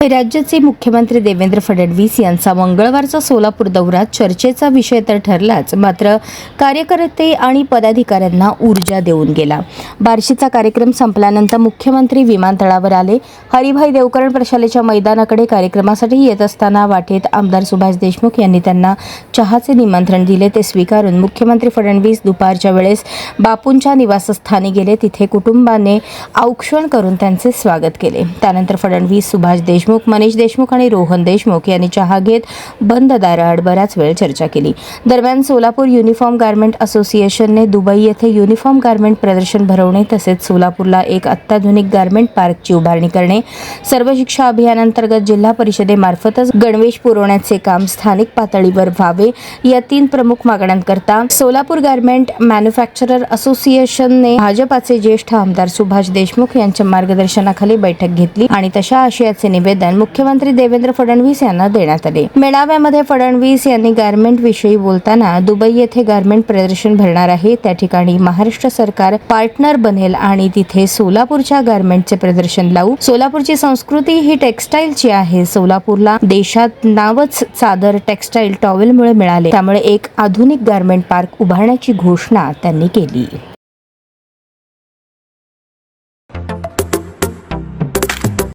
राज्याचे मुख्यमंत्री देवेंद्र फडणवीस यांचा मंगळवारचा सोलापूर दौरा चर्चेचा विषय तर ठरलाच, मात्र कार्यकर्ते आणि पदाधिकाऱ्यांना ऊर्जा देऊन गेला. बार्शीचा कार्यक्रम संपल्यानंतर मुख्यमंत्री विमानतळावर आले. हरिभाई देवकरण प्रशालेच्या मैदानाकडे कार्यक्रमासाठी येत असताना वाटेत आमदार सुभाष देशमुख यांनी त्यांना चहाचे निमंत्रण दिले. ते स्वीकारून मुख्यमंत्री फडणवीस दुपारच्या वेळेस बापूंच्या निवासस्थानी गेले. तिथे कुटुंबाने औक्षण करून त्यांचे स्वागत केले. त्यानंतर फडणवीस, सुभाष देशमुख, मनीष देशमुख आणि रोहन देशमुख यांनी चहा घेत बंद दाराआड बराच वेळ चर्चा केली. दरम्यान सोलापूर युनिफॉर्म गारमेंट असोसिएशनने दुबई येथे युनिफॉर्म गारमेंट प्रदर्शन भरवणे तसेच सोलापूरला एक अत्याधुनिक गारमेंट पार्कची उभारणी करणे, सर्व शिक्षा अभियानांतर्गत जिल्हा परिषदेमार्फतच गणवेश पुरवण्याचे काम स्थानिक पातळीवर व्हावे या 3 प्रमुख मागण्यांकरता सोलापूर गारमेंट मॅन्युफॅक्चरर असोसिएशनने भाजपाचे ज्येष्ठ आमदार सुभाष देशमुख यांच्या मार्गदर्शनाखाली बैठक घेतली आणि तशा आशयाचे निवेदन मुख्यमंत्री देवेंद्र फडणवीस यांना देण्यात आले. मेळाव्यामध्ये फडणवीस यांनी गारमेंट विषयी बोलताना दुबई येथे गारमेंट प्रदर्शन भरणार आहे, त्या ठिकाणी महाराष्ट्र सरकार पार्टनर बनेल आणि तिथे सोलापूरच्या गारमेंटचे प्रदर्शन लावू. सोलापूरची संस्कृती ही टेक्सटाईलची आहे. सोलापूरला देशात नावच चादर टेक्सटाईल टॉवेलमुळे मिळाले. त्यामुळे एक आधुनिक गारमेंट पार्क उभारण्याची घोषणा त्यांनी केली.